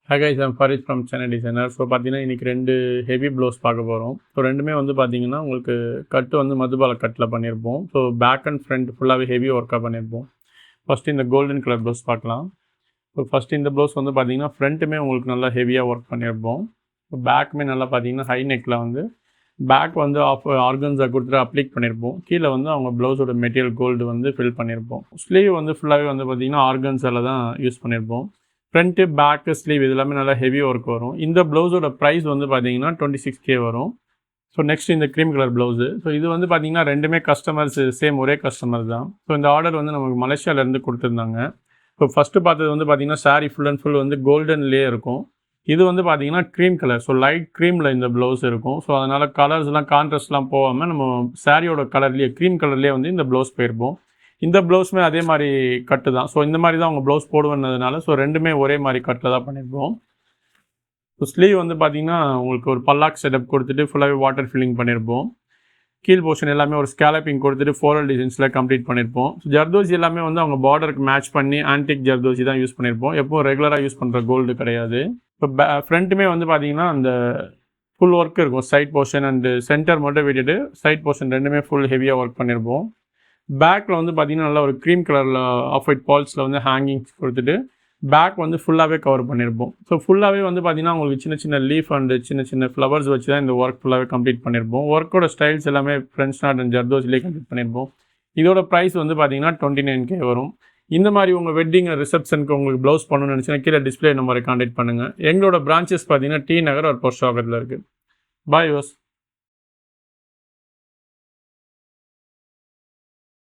Hi guys, I'm Farid from Chennai Designer. So பார்த்தீங்கன்னா இன்றைக்கி 2 heavy blouse பார்க்க போகிறோம். ஸோ ரெண்டுமே வந்து பார்த்தீங்கன்னா உங்களுக்கு கட்டு வந்து மதுபால கட்டில் பண்ணியிருப்போம். ஸோ பேக் அண்ட் ஃப்ரண்ட் ஃபுல்லாகவே ஹெவி ஒர்க்காக பண்ணியிருப்போம். ஃபஸ்ட்டு இந்த கோல்டன் கலர் ப்ளவுஸ் பார்க்கலாம். ஸோ ஃபஸ்ட்டு இந்த ப்ளவுஸ் வந்து பார்த்தீங்கன்னா ஃப்ரண்ட்டுமே உங்களுக்கு நல்லா ஹெவியாக ஒர்க் பண்ணியிருப்போம். ஸோ பேக்குமே நல்லா பார்த்தீங்கன்னா ஹை நெக்கில் வந்து பேக் வந்து ஆர்கன்ஸாக கொடுத்துட்டு அப்ளிக் பண்ணியிருப்போம். கீழே வந்து அவங்க ப்ளவுஸோட மெட்டீரியல் கோல்டு வந்து ஃபில் பண்ணியிருப்போம். ஸ்லீவ் வந்து ஃபுல்லாகவே வந்து பார்த்தீங்கன்னா ஆர்கன்ஸால் தான் யூஸ் பண்ணியிருப்போம். ஃப்ரண்ட்டு பேக்கு ஸ்லீவ் இது எல்லாமே நல்லா ஹெவி ஒர்க் வரும். இந்த ப்ளவுஸோட ப்ரைஸ் வந்து பார்த்தீங்கன்னா 26K வரும். ஸோ நெக்ஸ்ட் இந்த க்ரீம் கலர் ப்ளவுஸு. ஸோ இது வந்து பார்த்தீங்கன்னா ரெண்டுமே கஸ்டமர்ஸ் சேம் ஒரே கஸ்டமர் தான். ஸோ இந்த ஆர்டர் வந்து நமக்கு மலேசியாவிலேருந்து கொடுத்துருந்தாங்க. ஸோ ஃபஸ்ட்டு பார்த்தது வந்து பார்த்தீங்கன்னா சாரீ ஃபுல் அண்ட் ஃபுல் வந்து கோல்டன்லேயே இருக்கும். இது வந்து பார்த்தீங்கன்னா க்ரீம் கலர். ஸோ லைட் க்ரீமில் இந்த ப்ளவுஸ் இருக்கும். ஸோ அதனால் கலர்ஸ்லாம் கான்ட்ராஸ்ட்லாம் போகாமல் நம்ம சாரியோட கலர்லேயே க்ரீம் கலர்லேயே வந்து இந்த ப்ளவுஸ் போயிருப்போம். இந்த ப்ளவுஸுமே அதே மாதிரி கட்டு தான். ஸோ இந்த மாதிரி தான் அவங்க ப்ளவுஸ் போடுவதுனால ஸோ ரெண்டுமே ஒரே மாதிரி கட்டில் தான் பண்ணியிருப்போம். ஸோ ஸ்லீவ் வந்து பார்த்தீங்கன்னா உங்களுக்கு ஒரு பல்லாக் செட்டப் கொடுத்துட்டு ஃபுல்லாகவே வாட்டர் ஃபில்லிங் பண்ணியிருப்போம். கீழ் போர்ஷன் எல்லாமே ஒரு ஸ்கேலப்பிங் கொடுத்துட்டு ஃப்ளோரல் டிசைன்ஸில் கம்ப்ளீட் பண்ணியிருப்போம். ஸோ ஜர்தோசி எல்லாமே வந்து அவங்க பார்டருக்கு மேட்ச் பண்ணி ஆன்டிக் ஜர்தோசி தான் யூஸ் பண்ணியிருப்போம். எப்போவும் ரெகுலராக யூஸ் பண்ணுற கோல்டு கிடையாது. இப்போ ஃப்ரண்ட்டுமே வந்து பார்த்தீங்கன்னா அந்த ஃபுல் ஒர்க் இருக்கும். சைட் போர்ஷன் அண்டு சென்டர் மட்டும் விட்டுட்டு சைட் போர்ஷன் ரெண்டுமே ஃபுல் ஹெவியாக ஒர்க் பண்ணியிருப்போம். பேக்கில் வந்து பார்த்தீங்கன்னா நல்லா ஒரு க்ரீம் கலரில் ஆஃப் ஒயிட் பால்ஸில் வந்து ஹேங்கிங்ஸ் கொடுத்துட்டு பேக் வந்து ஃபுல்லாகவே கவர் பண்ணியிருப்போம். ஸோ ஃபுல்லாகவே வந்து பார்த்தீங்கன்னா உங்களுக்கு சின்ன சின்ன லீஃப் அண்டு சின்ன சின்ன ஃப்ளவர்ஸ் வச்சு தான் இந்த ஒர்க் ஃபுல்லாகவே கம்ப்ளீட் பண்ணியிருப்போம். ஒர்க்கோட ஸ்டைல்ஸ் எல்லாமே ஃப்ரெண்ட்ஸ் நாட் அண்ட் ஜர்தோஸ்லேயே கம்ப்ளீட் பண்ணியிருப்போம். இதோட ப்ரைஸ் வந்து பார்த்தீங்கன்னா 29K வரும். இந்த மாதிரி உங்கள் வெட்டிங் ரிசப்ஷனுக்கு உங்களுக்கு ப்ளவுஸ் பண்ணணும்னு நினச்சிங்கன்னா கீழே டிஸ்பிளே நம்பரை கான்டாக்ட் பண்ணுங்கள். எங்களோட பிரான்ச்சஸ் பார்த்தீங்கன்னா டி நகர் ஒரு போஸ்ட் ஆஃபீஸில் இருக்குது. பாய் யோஸ்.